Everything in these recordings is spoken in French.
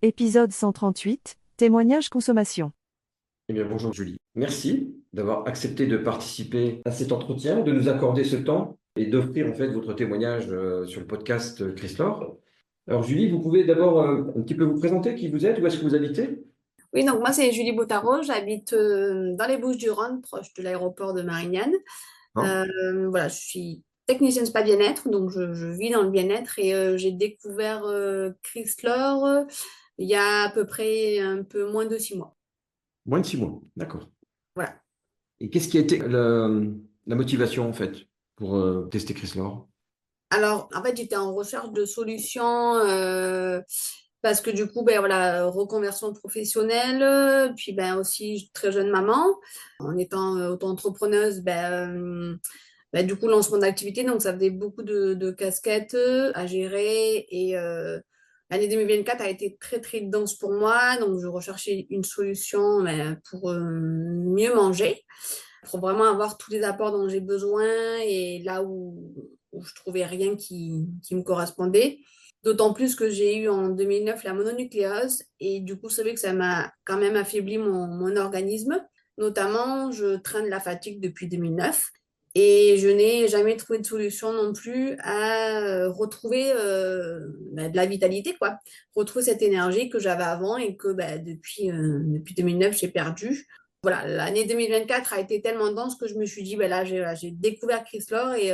Épisode 138, témoignage consommation. Eh bien, bonjour Julie. Merci d'avoir accepté de participer à cet entretien, de nous accorder ce temps et d'offrir en fait votre témoignage sur le podcast Chrislore. Alors Julie, vous pouvez d'abord un petit peu vous présenter qui vous êtes, où est-ce que vous habitez? Oui, donc moi c'est Julie Bottaro, j'habite dans les Bouches-du-Rhône, proche de l'aéroport de Marignane. Hein. Voilà, je suis technicienne spa bien-être, donc je vis dans le bien-être et j'ai découvert Chrislore il y a à peu près un peu moins de 6 mois. Moins de 6 mois, d'accord. Voilà. Et qu'est-ce qui a été la motivation en fait pour tester Chrislore? Alors, en fait, j'étais en recherche de solutions parce que du coup, ben voilà, reconversion professionnelle, puis ben aussi très jeune maman. En étant auto-entrepreneuse, du coup, lancement d'activité, donc ça faisait beaucoup de casquettes à gérer et l'année 2024 a été très très dense pour moi, donc je recherchais une solution pour mieux manger, pour vraiment avoir tous les apports dont j'ai besoin et là où je trouvais rien qui me correspondait. D'autant plus que j'ai eu en 2009 la mononucléose et du coup, c'est vrai que ça m'a quand même affaibli mon organisme. Notamment, je traîne la fatigue depuis 2009 et je n'ai jamais trouvé de solution non plus à retrouver de la vitalité, quoi. Retrouver cette énergie que j'avais avant et que depuis 2009, j'ai perdu. Voilà, l'année 2024 a été tellement dense que je me suis dit, ben là, j'ai découvert Chrislore et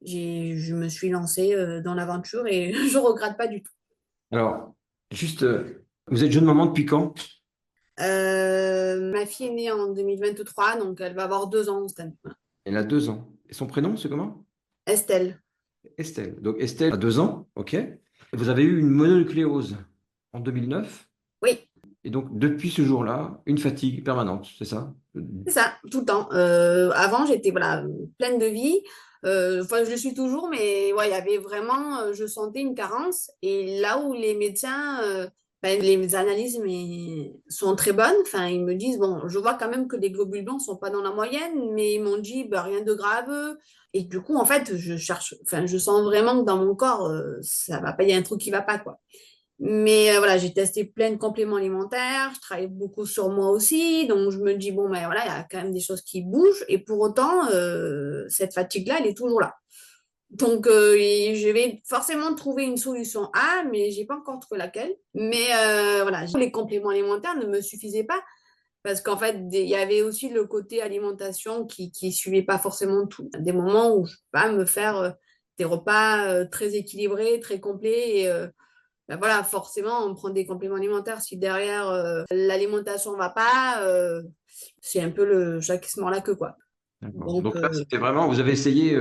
je me suis lancée dans l'aventure et je ne regrette pas du tout. Alors, juste, vous êtes jeune maman depuis quand? Ma fille est née en 2023, donc elle va avoir 2 ans cette année. Elle a 2 ans. Et son prénom, c'est comment? Estelle. Estelle. Donc Estelle a 2 ans, ok. Et vous avez eu une mononucléose en 2009. Oui, Et donc, depuis ce jour-là, une fatigue permanente, c'est ça? c'est ça, tout le temps. Avant, j'étais voilà, pleine de vie. Enfin, je le suis toujours, mais ouais, il y avait vraiment, je sentais une carence. Et là où les médecins, les analyses sont très bonnes, enfin, ils me disent, bon, je vois quand même que les globules blancs sont pas dans la moyenne, mais ils m'ont dit, bah, rien de grave. Et du coup, en fait, je cherche, enfin, je sens vraiment que dans mon corps, ça va pas, il y a un truc qui va pas, quoi. Mais voilà, j'ai testé plein de compléments alimentaires, je travaille beaucoup sur moi aussi, donc je me dis, bon, ben voilà, il y a quand même des choses qui bougent, et pour autant, cette fatigue-là, elle est toujours là. Donc, et je vais forcément trouver une solution A, mais j'ai pas encore trouvé laquelle. Mais voilà, les compléments alimentaires ne me suffisaient pas, parce qu'en fait, il y avait aussi le côté alimentation qui suivait pas forcément tout. Des moments où je peux pas me faire des repas très équilibrés, très complets, et ben voilà, forcément, on prend des compléments alimentaires. Si derrière l'alimentation va pas, c'est un peu le chat qui se mord la queue, quoi. D'accord. Donc, Donc là, c'était vraiment, vous avez essayé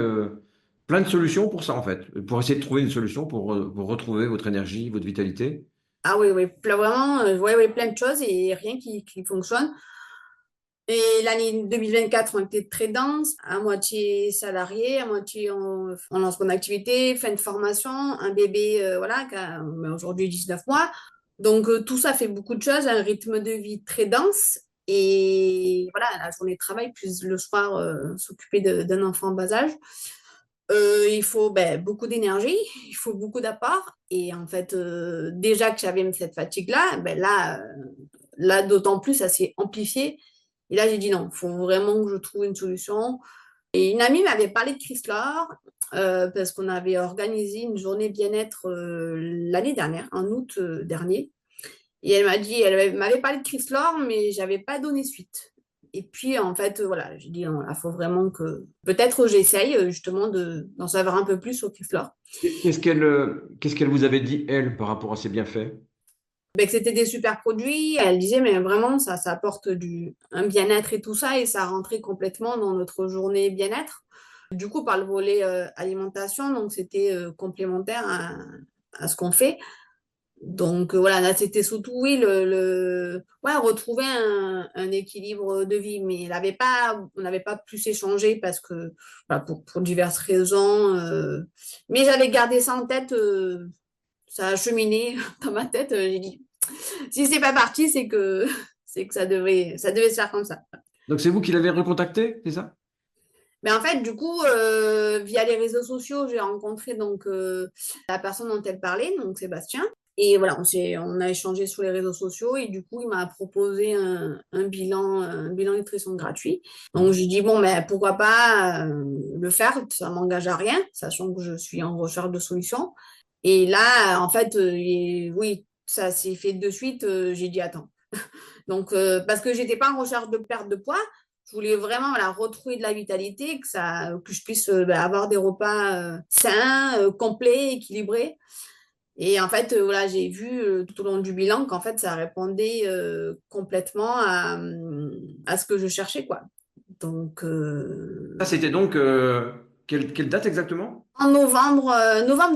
plein de solutions pour ça, en fait, pour essayer de trouver une solution pour retrouver votre énergie, votre vitalité. ah oui, oui, vraiment, ouais, ouais, plein de choses et rien qui fonctionne. Et l'année 2024 ont été très dense, à moitié salarié, à moitié en lancement d'activité, fin de formation, un bébé, voilà, qui a aujourd'hui 19 mois. Donc, tout ça fait beaucoup de choses, un rythme de vie très dense. Et voilà, la journée de travail, plus le soir, s'occuper d'un enfant en bas âge. Il faut beaucoup d'énergie, il faut beaucoup d'apport. Et en fait, déjà que j'avais cette fatigue-là, là d'autant plus, ça s'est amplifié. Et là, j'ai dit non, il faut vraiment que je trouve une solution. Et une amie m'avait parlé de Chrislore parce qu'on avait organisé une journée bien-être l'année dernière, en août dernier. Et elle m'avait parlé de Chrislore, mais j'avais pas donné suite. Et puis, en fait, voilà, j'ai dit, il faut vraiment que peut-être j'essaye justement d'en savoir un peu plus sur Chrislore. Qu'est-ce qu'elle vous avait dit, elle, par rapport à ses bienfaits? Que c'était des super produits. Elle disait, mais vraiment, ça apporte un bien-être et tout ça, et ça rentrait complètement dans notre journée bien-être. Du coup, par le volet alimentation, donc c'était complémentaire à ce qu'on fait. Donc voilà, là c'était surtout, oui, ouais, retrouver un équilibre de vie, mais on n'avait pas plus échangé parce que, voilà, pour diverses raisons. Mais j'avais gardé ça en tête, ça a cheminé dans ma tête. J'ai dit, si c'est pas parti, c'est que ça devait se faire comme ça. Donc c'est vous qui l'avez recontacté, c'est ça? Mais en fait, du coup, via les réseaux sociaux, j'ai rencontré donc la personne dont elle parlait, donc Sébastien. Et voilà, on a échangé sur les réseaux sociaux et du coup, il m'a proposé un bilan nutrition gratuit. Donc, j'ai dit, bon, mais pourquoi pas le faire, ça m'engage à rien, sachant que je suis en recherche de solutions. Et là, en fait, oui, ça s'est fait de suite, j'ai dit, attends. Donc, parce que j'étais pas en recherche de perte de poids, je voulais vraiment voilà, retrouver de la vitalité, que je puisse avoir des repas sains, complets, équilibrés. Et en fait, voilà, j'ai vu tout au long du bilan qu'en fait, ça répondait complètement à ce que je cherchais, quoi. Donc, Ça, c'était donc quelle date exactement? en novembre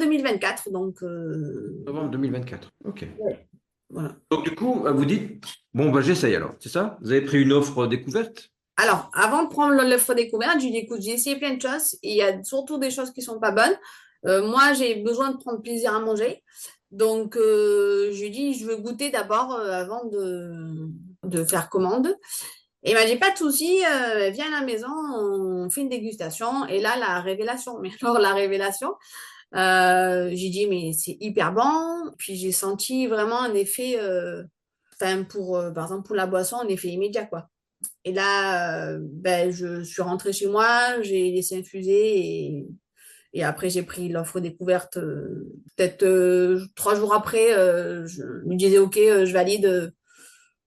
2024, donc Novembre 2024. Ok. ouais, voilà. Donc, du coup, vous dites, bon, bah, j'essaye alors, c'est ça? Vous avez pris une offre découverte? Alors, avant de prendre l'œuf découverte, j'ai dit, écoute, j'ai essayé plein de choses et il y a surtout des choses qui sont pas bonnes. Moi, j'ai besoin de prendre plaisir à manger. Donc, je lui ai dit, je veux goûter d'abord avant de faire commande. Et il m'a dit, pas de souci, viens à la maison, on fait une dégustation. Et là, la révélation. Mais alors, la révélation, j'ai dit, mais c'est hyper bon. Puis j'ai senti vraiment un effet, par exemple, pour la boisson, un effet immédiat, quoi. Et là, je suis rentrée chez moi, j'ai laissé infuser et après, j'ai pris l'offre découverte. Peut-être 3 jours après, je lui disais, OK, je valide,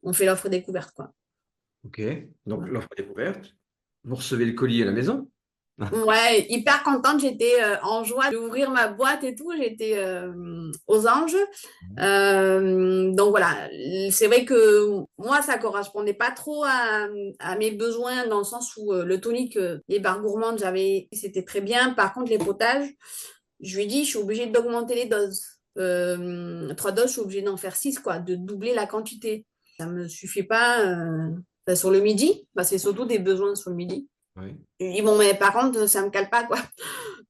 on fait l'offre découverte, quoi. Ok. Donc, Voilà. l'offre découverte. Vous recevez le colis à la maison? Ouais, hyper contente, j'étais en joie d'ouvrir ma boîte et tout, j'étais aux anges. Donc voilà, c'est vrai que moi, ça correspondait pas trop à mes besoins dans le sens où le tonic, les barres gourmandes, c'était très bien. Par contre, les potages, je lui ai dit, je suis obligée d'augmenter les doses. 3 doses, je suis obligée d'en faire 6, quoi, de doubler la quantité. Ça me suffit pas sur le midi, c'est surtout des besoins sur le midi. Oui. Je lui ai dit, bon, mais par contre, ça me cale pas, quoi.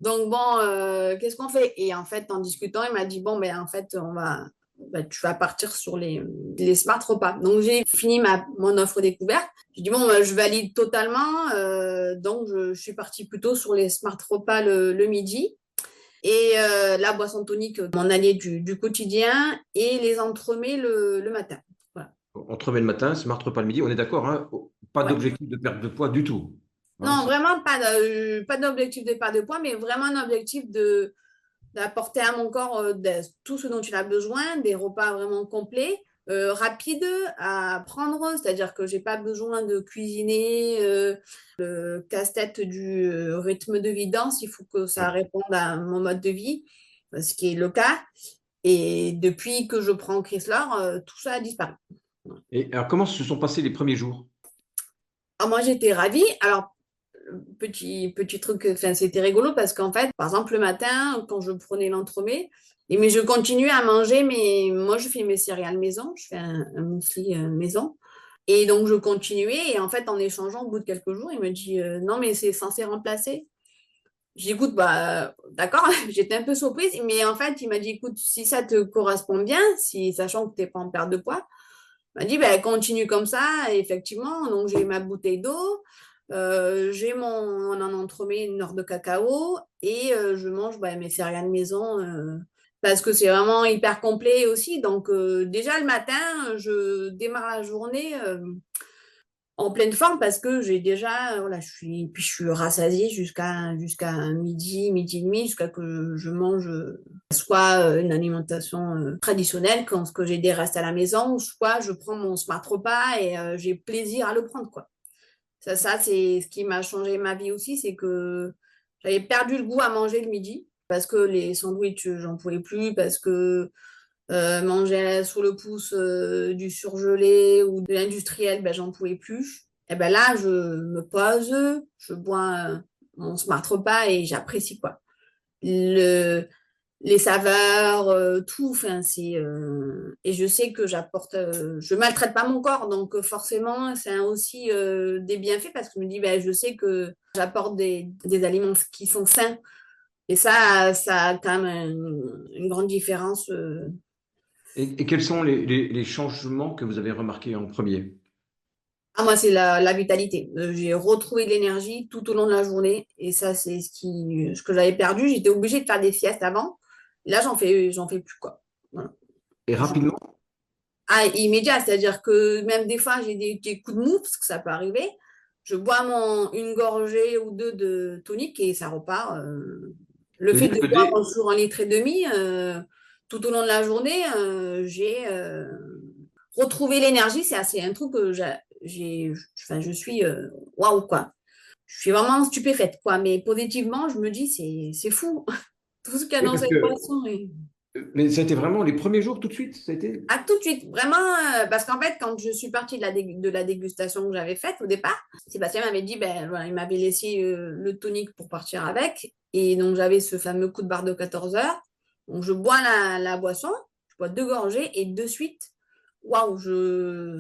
Donc bon, qu'est-ce qu'on fait? Et en fait, en discutant, il m'a dit, bon, ben en fait, tu vas partir sur les smart repas. Donc j'ai fini mon offre découverte. J'ai dit, bon, je valide totalement. Donc je suis partie plutôt sur les smart repas le midi. Et la boisson tonique, mon allié du quotidien, et les entremets le matin. Voilà. Entremets le matin, smart repas le midi, on est d'accord, hein? Pas Ouais. d'objectif de perte de poids du tout. Hein, Non, vraiment pas d'objectif de perte de poids, mais vraiment un objectif d'apporter à mon corps tout ce dont il a besoin, des repas vraiment complets, rapides à prendre, c'est-à-dire que j'ai pas besoin de cuisiner le casse-tête du rythme de vie dense, il faut que ça ouais. réponde à mon mode de vie, ce qui est le cas. Et depuis que je prends Chrysler, tout ça a disparu. Et alors, comment se sont passés les premiers jours? Alors, moi, j'étais ravie. Alors, petit truc, enfin, c'était rigolo parce qu'en fait, par exemple, le matin, quand je prenais l'entremet, mais je continuais à manger, mais moi, je fais mes céréales maison, je fais un muesli maison. Et donc, je continuais. Et en fait, en échangeant, au bout de quelques jours, il me dit non, mais c'est censé remplacer. J'écoute, d'accord, j'étais un peu surprise, mais en fait, il m'a dit écoute, si ça te correspond bien, sachant que tu n'es pas en perte de poids, il m'a dit continue comme ça. Et effectivement, donc j'ai ma bouteille d'eau, j'ai on en entremet une heure de cacao et je mange mes céréales maison parce que c'est vraiment hyper complet aussi. Donc déjà le matin, je démarre la journée en pleine forme parce que j'ai déjà, voilà, je suis rassasiée jusqu'à midi et demi, jusqu'à que je mange soit une alimentation traditionnelle quand ce que j'ai des restes à la maison, soit je prends mon smart repas et j'ai plaisir à le prendre, quoi. Ça c'est ce qui m'a changé ma vie aussi, c'est que j'avais perdu le goût à manger le midi parce que les sandwichs, j'en pouvais plus, parce que manger sous le pouce du surgelé ou de l'industriel, j'en pouvais plus. Et ben là, je me pose, je bois mon smart repas et j'apprécie quoi. Le, les saveurs, tout, enfin et je sais que je maltraite pas mon corps, donc forcément, c'est aussi des bienfaits parce que je me dis, je sais que j'apporte des aliments qui sont sains. Et ça a quand même une grande différence. Et quels sont les changements que vous avez remarqués en premier? Ah, moi, c'est la vitalité. J'ai retrouvé de l'énergie tout au long de la journée. Et ça, c'est ce que j'avais perdu. J'étais obligée de faire des siestes avant. Et là, j'en fais plus, quoi. Voilà. Et rapidement, Immédiat, c'est-à-dire que même des fois, j'ai des coups de mou, parce que ça peut arriver. Je bois une gorgée ou deux de tonique et ça repart. Le ça veut fait dire de que boire dès, toujours 1,5 litre, tout au long de la journée, j'ai retrouvé l'énergie. C'est assez un truc que enfin, je suis waouh, quoi. Je suis vraiment stupéfaite, quoi. Mais positivement, je me dis, c'est fou. Tout ce qu'il y a oui, dans parce cette que, boisson. mais ça a été vraiment les premiers jours tout de suite, ça a été. Ah, tout de suite, vraiment, parce qu'en fait, quand je suis partie de la dégustation que j'avais faite au départ, Sébastien m'avait dit, ben voilà, il m'avait laissé le tonique pour partir avec. Et donc, j'avais ce fameux coup de barre de 14 heures. Donc, je bois la boisson, je bois 2 gorgées et de suite, waouh,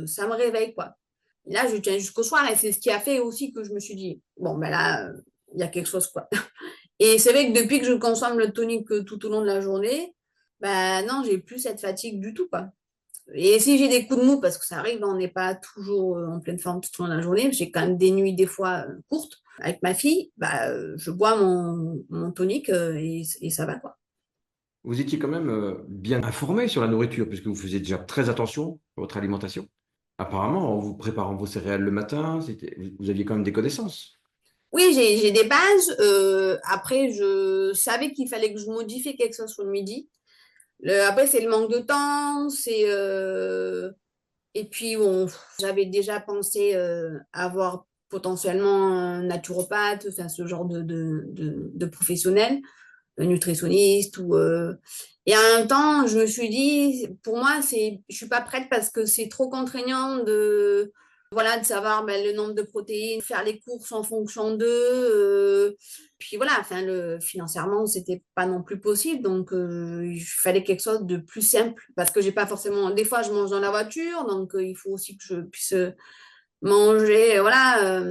ça me réveille, quoi. Et là, je tiens jusqu'au soir et c'est ce qui a fait aussi que je me suis dit, bon, ben là, il y a quelque chose, quoi. Et c'est vrai que depuis que je consomme le tonique tout au long de la journée, ben non, j'ai plus cette fatigue du tout, quoi. Et si j'ai des coups de mou, parce que ça arrive, on n'est pas toujours en pleine forme tout au long de la journée, j'ai quand même des nuits des fois courtes avec ma fille, bah, je bois mon tonique et ça va, quoi. Vous étiez quand même bien informé sur la nourriture, puisque vous faisiez déjà très attention à votre alimentation. Apparemment, en vous préparant vos céréales le matin, vous aviez quand même des connaissances. Oui, j'ai des bases. Après, je savais qu'il fallait que je modifie quelque chose sur le midi. Après, c'est le manque de temps. Et puis, bon, j'avais déjà pensé avoir potentiellement un naturopathe, enfin, ce genre de professionnel. Nutritionniste et en même temps je me suis dit pour moi je suis pas prête parce que c'est trop contraignant de voilà de savoir ben, le nombre de protéines, faire les courses en fonction d'eux, puis voilà, enfin financièrement c'était pas non plus possible, donc il fallait quelque chose de plus simple parce que j'ai pas forcément, des fois je mange dans la voiture, donc il faut aussi que je puisse manger, voilà,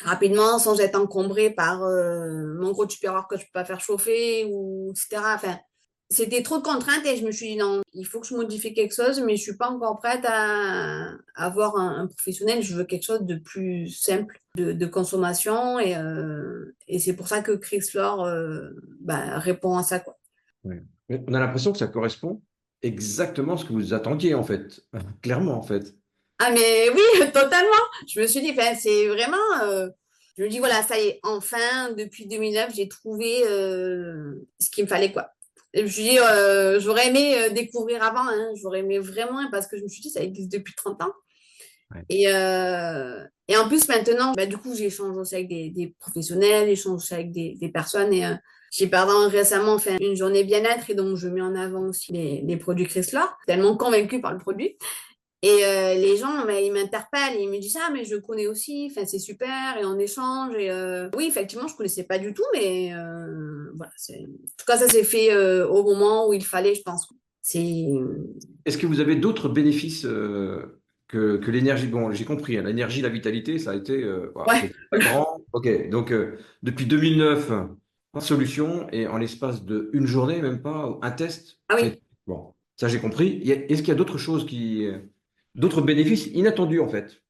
rapidement sans être encombré par mon gros tupperware que je peux pas faire chauffer ou etc. Enfin, c'était trop de contraintes et je me suis dit non, il faut que je modifie quelque chose, mais je suis pas encore prête à avoir un professionnel. Je veux quelque chose de plus simple de consommation et c'est pour ça que Chrysler bah, répond à ça, quoi. Ouais. Mais on a l'impression que ça correspond exactement à ce que vous attendiez, en fait. Clairement, en fait. Ah mais oui, totalement. Je me suis dit, enfin, c'est vraiment, je me dis, voilà, ça y est, enfin, depuis 2009, j'ai trouvé ce qu'il me fallait, quoi. Et je me suis dit, j'aurais aimé découvrir avant, hein, j'aurais aimé vraiment, parce que je me suis dit, ça existe depuis 30 ans. Ouais. Et en plus, maintenant, bah, du coup, j'échange aussi avec des professionnels, j'échange aussi avec des personnes. Et j'ai, pardon, récemment fait une journée bien-être et donc je mets en avant aussi les produits Chrysler, tellement convaincue par le produit. Et les gens, bah, ils m'interpellent, ils me disent ah mais je connais aussi, enfin c'est super et on échange et oui effectivement je connaissais pas du tout mais voilà en tout cas ça s'est fait au moment où il fallait, je pense. C'est Est-ce que vous avez d'autres bénéfices que l'énergie? Bon, j'ai compris, hein, l'énergie, la vitalité, ça a été, voilà, ouais. c'est très grand. OK, donc depuis 2009, pas de solution, et en l'espace d'une journée, même pas, un test, Ah oui. bon, ça j'ai compris. Est-ce qu'il y a d'autres choses d'autres bénéfices inattendus en fait?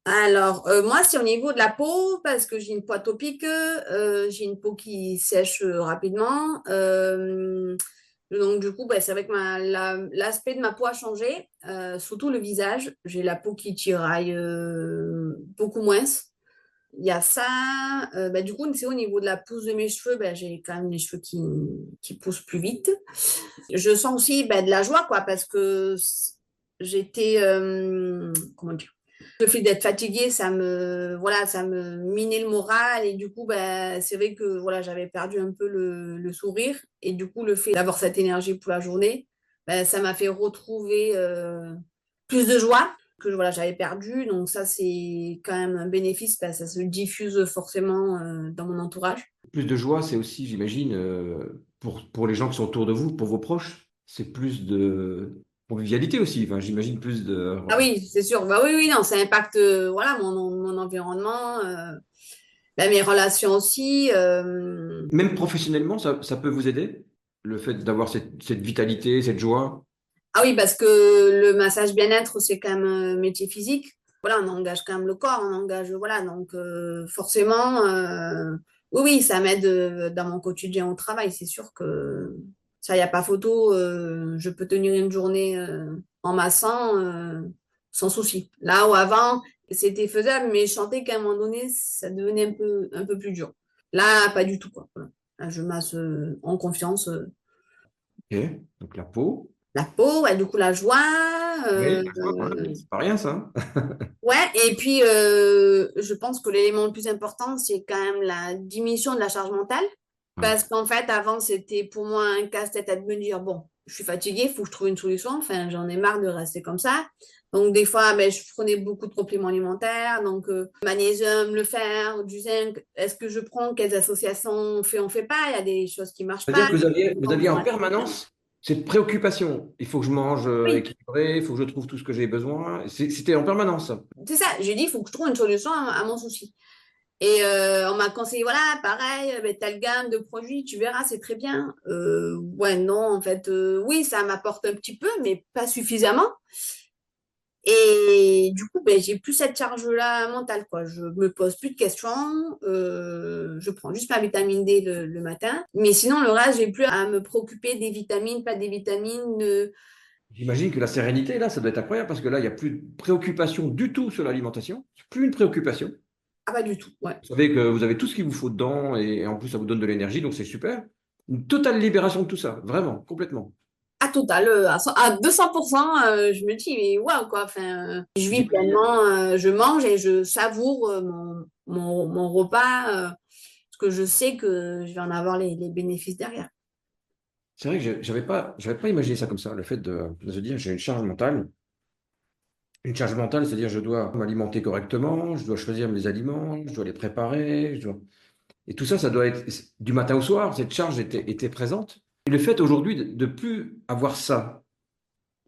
Alors moi c'est au niveau de la peau parce que j'ai une peau atopique, j'ai une peau qui sèche rapidement. Donc du coup bah, c'est vrai que l'aspect de ma peau a changé, surtout le visage. J'ai la peau qui tiraille beaucoup moins. Il y a ça. Bah, du coup, c'est au niveau de la pousse de mes cheveux, bah, j'ai quand même les cheveux qui poussent plus vite. Je sens aussi bah, de la joie, quoi, parce que j'étais, comment dire, le fait d'être fatiguée, voilà, ça me minait le moral et du coup, bah, c'est vrai que voilà, j'avais perdu un peu le sourire et du coup, le fait d'avoir cette énergie pour la journée, bah, ça m'a fait retrouver plus de joie que voilà, j'avais perdu. Donc ça, c'est quand même un bénéfice parce que ça se diffuse forcément dans mon entourage. Plus de joie, c'est aussi, j'imagine, pour les gens qui sont autour de vous, pour vos proches, c'est plus de convivialité aussi. Enfin, j'imagine plus de. Ah oui, c'est sûr. Bah oui, oui, non, ça impacte voilà, mon environnement, bah, mes relations aussi. Même professionnellement, ça peut vous aider, le fait d'avoir cette vitalité, cette joie. Ah oui, parce que le massage bien-être, c'est quand même un métier physique. Voilà, on engage quand même le corps, on engage, voilà, donc forcément, oui, oui, ça m'aide dans mon quotidien au travail, c'est sûr que Ça, il n'y a pas photo. Je peux tenir une journée en massant sans souci. Là où avant, c'était faisable, mais je sentais qu'à un moment donné, ça devenait un peu plus dur. Là, pas du tout, quoi. Voilà. Là, je masse en confiance. Ok. Donc la peau. La peau, ouais, du coup, la joie. Oui, la joie, c'est pas rien ça. Ouais, et puis je pense que l'élément le plus important, c'est quand même la diminution de la charge mentale. Ouais. Parce qu'en fait, avant, c'était pour moi un casse-tête à me dire, bon, je suis fatiguée, il faut que je trouve une solution. Enfin, j'en ai marre de rester comme ça. Donc, des fois, ben, je prenais beaucoup de compléments alimentaires. Donc, magnésium, le fer, du zinc. Est-ce que je prends? Quelles associations on fait pas? Il y a des choses qui marchent C'est-à-dire pas. que vous Donc, aviez en ouais. permanence cette préoccupation. Il faut que je mange Oui, équilibré, il faut que je trouve tout ce que j'ai besoin. C'était en permanence, ça. c'est ça. J'ai dit, il faut que je trouve une solution à mon souci. Et on m'a conseillé, voilà, pareil, telle gamme de produits, tu verras, c'est très bien. Ouais, non, en fait, oui, ça m'apporte un petit peu, mais pas suffisamment. Et du coup, ben, j'ai plus cette charge-là mentale, quoi. Je me pose plus de questions. Je prends juste ma vitamine D le matin. Mais sinon, le reste, j'ai plus à me préoccuper des vitamines, pas des vitamines. J'imagine que la sérénité, là, ça doit être incroyable parce que là, il n'y a plus de préoccupation du tout sur l'alimentation. C'est plus une préoccupation. Ah, pas du tout, ouais. Vous savez que vous avez tout ce qu'il vous faut dedans et en plus, ça vous donne de l'énergie, donc c'est super. Une totale libération de tout ça, vraiment, complètement. À total, à 200%, je me dis, mais waouh, quoi. Enfin, je vis J'imagine. pleinement, je mange et je savoure mon repas, parce que je sais que je vais en avoir les bénéfices derrière. C'est vrai que j'avais pas imaginé ça comme ça, le fait de se dire j'ai une charge mentale. Une charge mentale, c'est-à-dire je dois m'alimenter correctement, je dois choisir mes aliments, je dois les préparer, et tout ça, ça doit être du matin au soir, cette charge était présente. Et le fait aujourd'hui de plus avoir ça,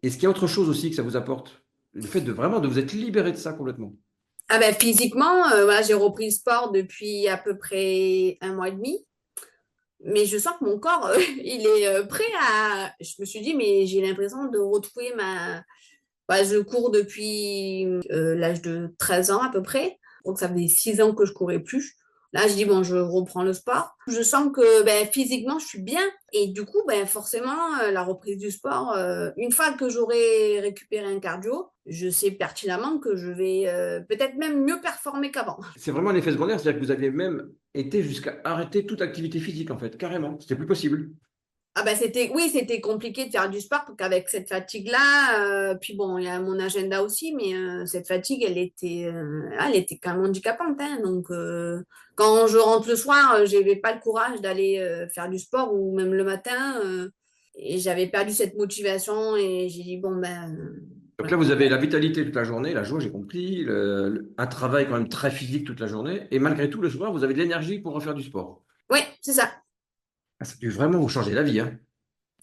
est-ce qu'il y a autre chose aussi que ça vous apporte? Le fait de vraiment de vous être libéré de ça complètement. Ah ben, physiquement, voilà, j'ai repris le sport depuis à peu près un mois et demi. Mais je sens que mon corps, il est prêt à. Je me suis dit, mais j'ai l'impression de retrouver ma. Bah, je cours depuis l'âge de 13 ans à peu près. Donc ça fait 6 ans que je courais plus. Là, je dis, bon, je reprends le sport. Je sens que ben, physiquement, je suis bien. Et du coup, ben, forcément, la reprise du sport, une fois que j'aurai récupéré un cardio, je sais pertinemment que je vais peut-être même mieux performer qu'avant. C'est vraiment un effet secondaire, c'est-à-dire que vous aviez même été jusqu'à arrêter toute activité physique en fait, carrément. C'était plus possible. Ah bah c'était oui, c'était compliqué de faire du sport parce qu'avec cette fatigue-là, puis bon, il y a mon agenda aussi, mais cette fatigue, elle était quand même handicapante, hein. Donc quand je rentre le soir, j'avais pas le courage d'aller faire du sport ou même le matin, et j'avais perdu cette motivation et j'ai dit bon ben Donc là, voilà. vous avez la vitalité toute la journée, la joie, j'ai compris, un travail quand même très physique toute la journée, et malgré tout, le soir, vous avez de l'énergie pour refaire du sport. Oui, c'est ça. Ah, ça peut vraiment vous changer la vie, hein.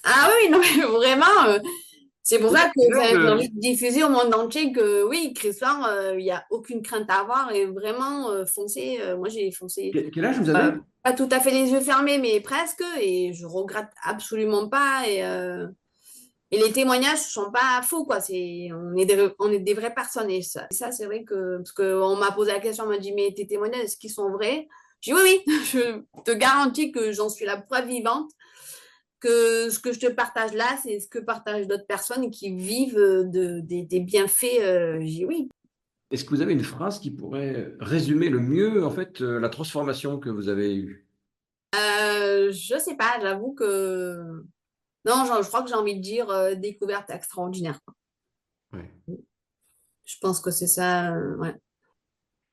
Ah oui, non mais vraiment. C'est pour ça que Quel âge, enfin, j'ai envie de diffuser au monde entier que oui, Chrysler, il n'y a aucune crainte à avoir et vraiment foncez. Moi, j'ai foncé quel âge vous avez? pas tout à fait les yeux fermés, mais presque et je regrette absolument pas. Et les témoignages ne sont pas faux, quoi. On est des vraies personnes et ça c'est vrai que parce qu'on m'a posé la question, on m'a dit mais tes témoignages, est-ce qu'ils sont vrais? J'ai dit oui, oui, je te garantis que j'en suis la preuve vivante que ce que je te partage là, c'est ce que partagent d'autres personnes qui vivent des bienfaits. J'ai oui. Est-ce que vous avez une phrase qui pourrait résumer le mieux, en fait, la transformation que vous avez eue? Je sais pas, j'avoue que non, je crois que j'ai envie de dire découverte extraordinaire, quoi. Ouais. Je pense que c'est ça. Ouais.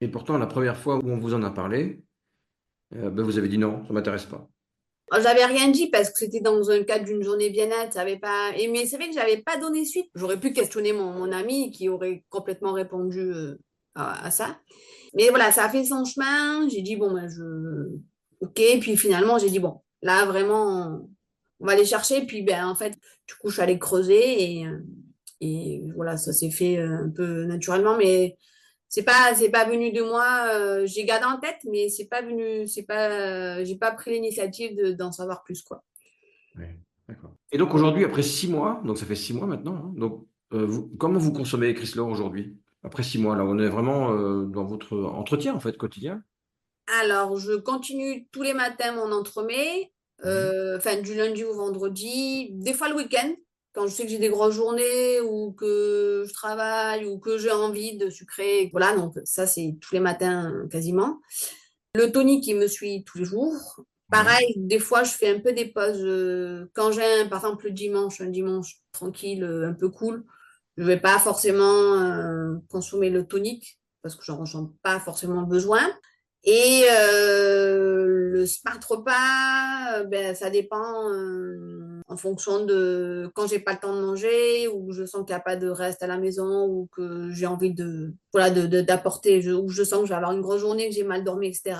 Et pourtant, la première fois où on vous en a parlé, ben, vous avez dit non, ça ne m'intéresse pas. J'avais rien dit parce que c'était dans un cadre d'une journée bien-être, ça avait pas. Et mais c'est vrai que j'avais pas donné suite. J'aurais pu questionner mon ami qui aurait complètement répondu à ça. Mais voilà, ça a fait son chemin. J'ai dit bon ben ok. Puis finalement j'ai dit bon là vraiment on va aller chercher. Puis ben en fait du coup je suis allée creuser et voilà ça s'est fait un peu naturellement. Mais c'est pas venu de moi. J'ai gardé en tête, mais c'est pas venu. C'est pas. J'ai pas pris l'initiative d'en savoir plus quoi. Ouais, d'accord. Et donc aujourd'hui, après 6 mois, donc ça fait 6 mois maintenant, hein, donc comment vous consommez Chrysler aujourd'hui? Après 6 mois, là, on est vraiment dans votre entretien en fait quotidien. Alors je continue tous les matins mon entremets. Enfin, du lundi au vendredi, des fois le week-end, quand je sais que j'ai des grosses journées ou que je travaille ou que j'ai envie de sucrer. Voilà, donc ça, c'est tous les matins quasiment. Le tonic, il me suit tous les jours. Ouais. Pareil, des fois, je fais un peu des pauses. Quand j'ai, par exemple, le dimanche, un dimanche tranquille, un peu cool, je vais pas forcément consommer le tonic parce que j'en ressens pas forcément le besoin. Et le smart repas, ben, ça dépend en fonction de quand j'ai pas le temps de manger ou je sens qu'il n'y a pas de reste à la maison ou que j'ai envie de voilà d'apporter ou je sens que je vais avoir une grosse journée, que j'ai mal dormi, etc.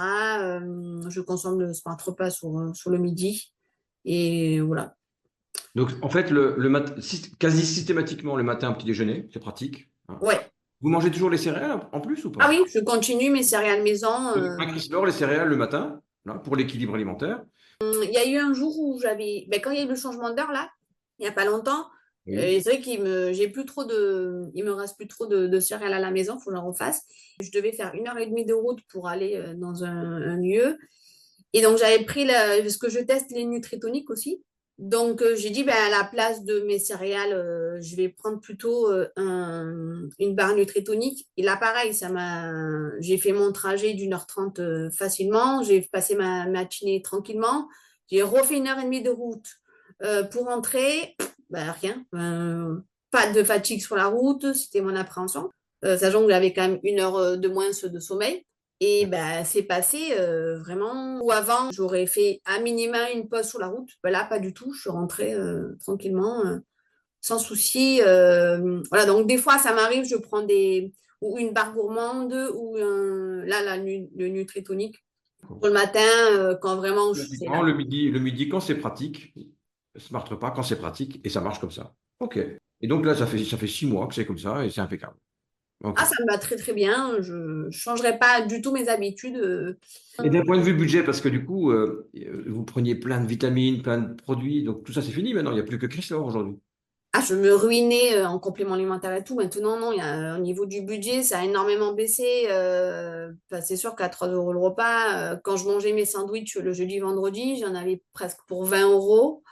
Je consomme le smart repas sur le midi et voilà. Donc, en fait, quasi systématiquement, le matin, un petit déjeuner, c'est pratique, hein. Ouais. Vous mangez toujours les céréales en plus ou Ah pas? oui, je continue mes céréales maison. Un Chrysler, les céréales le matin, là, pour l'équilibre alimentaire. Il y a eu un jour où j'avais, ben, quand il y a eu le changement d'heure là, il n'y a pas longtemps, Oui. c'est vrai j'ai plus trop il me reste plus trop de céréales à la maison, il faut que j'en refasse. Je devais faire 1 heure et demie de route pour aller dans un lieu. Et donc j'avais pris parce que je teste les nutritoniques aussi. Donc j'ai dit, ben, à la place de mes céréales, je vais prendre plutôt une barre nutritonique. Et là, pareil, j'ai fait mon trajet d'1 h 30 facilement. J'ai passé ma matinée tranquillement. J'ai refait 1 heure et demie de route pour rentrer. Ben, rien. Pas de fatigue sur la route, c'était mon appréhension. Sachant que j'avais quand même 1 heure de moins de sommeil. Et ben, c'est passé vraiment. Ou avant, j'aurais fait à minima une pause sur la route. Ben là, pas du tout. Je suis rentrée tranquillement, sans souci. Voilà, donc des fois, ça m'arrive, je prends ou une barre gourmande ou le Nutritonic pour le matin, quand vraiment c'est Pratiquement, là. le midi, quand c'est pratique, smart repas, quand c'est pratique, et ça marche comme ça. OK. Et donc là, ça fait 6 mois que c'est comme ça, et c'est impeccable. OK. Ah, ça me va très très bien. Je ne changerai pas du tout mes habitudes. Et d'un point de vue budget, parce que du coup, vous preniez plein de vitamines, plein de produits, donc tout ça, c'est fini maintenant, il n'y a plus que Chrysler aujourd'hui. Ah, je me ruinais en complément alimentaire et tout. Maintenant, non, au niveau du budget, ça a énormément baissé. Enfin, c'est sûr qu'à 3 euros le repas, quand je mangeais mes sandwichs le jeudi, vendredi, j'en avais presque pour 20 euros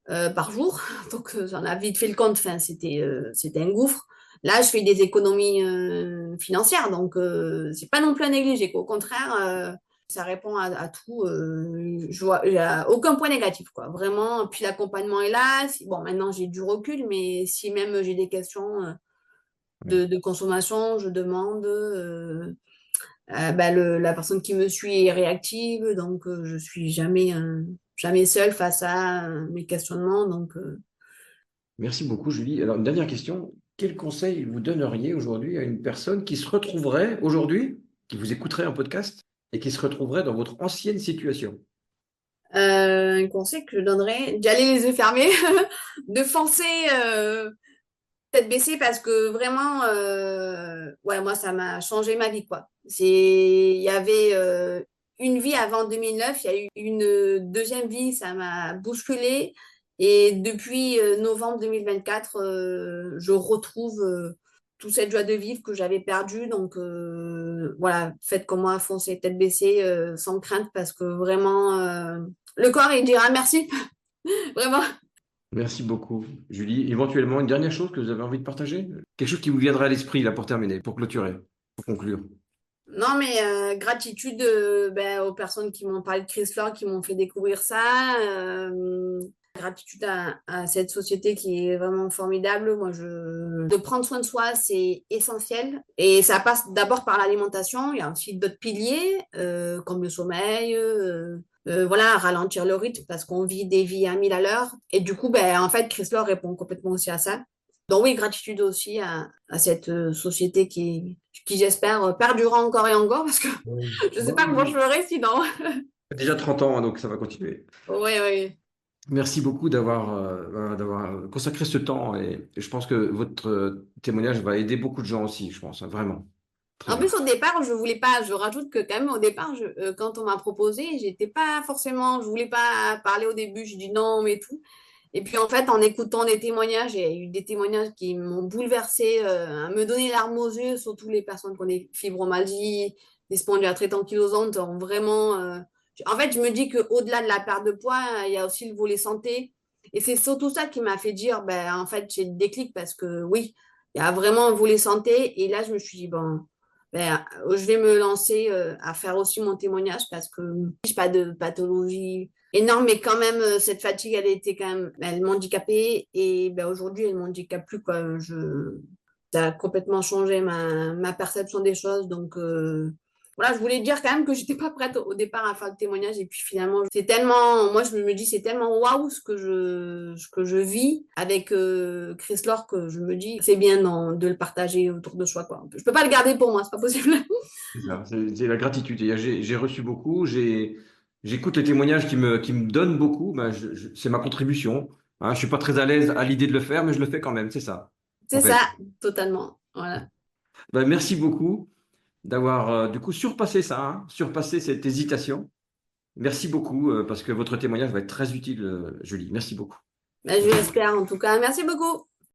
par jour. Donc, j'en ai vite fait le compte. Enfin, c'était un gouffre. Là, je fais des économies financières. Donc, c'est pas non plus à négliger, quoi. Au contraire, ça répond à tout. Il n'y a aucun point négatif, quoi. Vraiment. Puis l'accompagnement est là. Bon, maintenant j'ai du recul, mais si même j'ai des questions Ouais. de consommation, je demande. Bah, la personne qui me suit est réactive, donc je suis jamais seule face à mes questionnements. Donc, Merci beaucoup, Julie. Alors, une dernière question. Quel conseil vous donneriez aujourd'hui à une personne qui se retrouverait aujourd'hui, qui vous écouterait en podcast et qui se retrouverait dans votre ancienne situation? un conseil que je donnerais, d'y aller les yeux fermés, de foncer tête baissée parce que vraiment, ouais, moi, ça m'a changé ma vie, quoi. Il y avait une vie avant 2009, il y a eu une deuxième vie, ça m'a bousculé. Et depuis novembre 2024, je retrouve toute cette joie de vivre que j'avais perdue. Donc, voilà, faites comme moi, foncez tête baissée, sans crainte, parce que vraiment, le corps, il dira merci, vraiment. Merci beaucoup, Julie. Éventuellement, une dernière chose que vous avez envie de partager? Quelque chose qui vous viendrait à l'esprit, là, pour terminer, pour clôturer, pour conclure. Non, mais gratitude ben, aux personnes qui m'ont parlé de Chrysler, qui m'ont fait découvrir ça. Gratitude à cette société qui est vraiment formidable. De prendre soin de soi, c'est essentiel. Et ça passe d'abord par l'alimentation. Il y a aussi d'autres piliers, comme le sommeil. Voilà, ralentir le rythme parce qu'on vit des vies à 1000 à l'heure. Et du coup, ben, en fait, Chrysler répond complètement aussi à ça. Donc oui, gratitude aussi à cette société qui j'espère, perdurera encore et encore parce que Oui. je ne sais Bon, pas comment je ferai sinon. déjà 30 ans, hein, donc ça va continuer. Oui, oui. Merci beaucoup d'avoir consacré ce temps et je pense que votre témoignage va aider beaucoup de gens aussi, je pense, hein, vraiment. Très En bien. plus, au départ, je voulais pas, je rajoute que quand même au départ, quand on m'a proposé, j'étais pas forcément, je voulais pas parler au début, je dis non, mais tout. Et puis en fait, en écoutant des témoignages, il y a eu des témoignages qui m'ont bouleversée, à me donner larmes aux yeux, surtout les personnes qui ont des fibromyalgies, des spondylarthrites ankylosantes, ont vraiment En fait, je me dis qu'au-delà de la perte de poids, il y a aussi le volet santé. Et c'est surtout ça qui m'a fait dire, ben, en fait, j'ai le déclic parce que oui, il y a vraiment un volet santé. Et là, je me suis dit, bon, ben, je vais me lancer à faire aussi mon témoignage parce que je n'ai pas de pathologie énorme, mais quand même, cette fatigue, elle était quand même, elle m'handicapait. Et ben, aujourd'hui, elle ne m'handicape plus, quoi. Ça a complètement changé ma perception des choses. Donc, voilà, je voulais dire quand même que j'étais pas prête au départ à faire le témoignage. Et puis finalement, c'est tellement, moi, je me dis, c'est tellement waouh ce que je vis avec Chris Lore que je me dis, c'est bien de le partager autour de soi, quoi. Je peux pas le garder pour moi, c'est pas possible. C'est ça, c'est la gratitude. Et j'ai reçu beaucoup, j'écoute les témoignages qui me donnent beaucoup, ben, c'est ma contribution. Hein, je suis pas très à l'aise à l'idée de le faire, mais je le fais quand même, c'est ça, en C'est ça, fait. totalement. Voilà. Ben, merci beaucoup d'avoir du coup surpassé ça, hein, surpassé cette hésitation. Merci beaucoup parce que votre témoignage va être très utile, Julie. Merci beaucoup. Ben, je l'espère en tout cas. Merci beaucoup.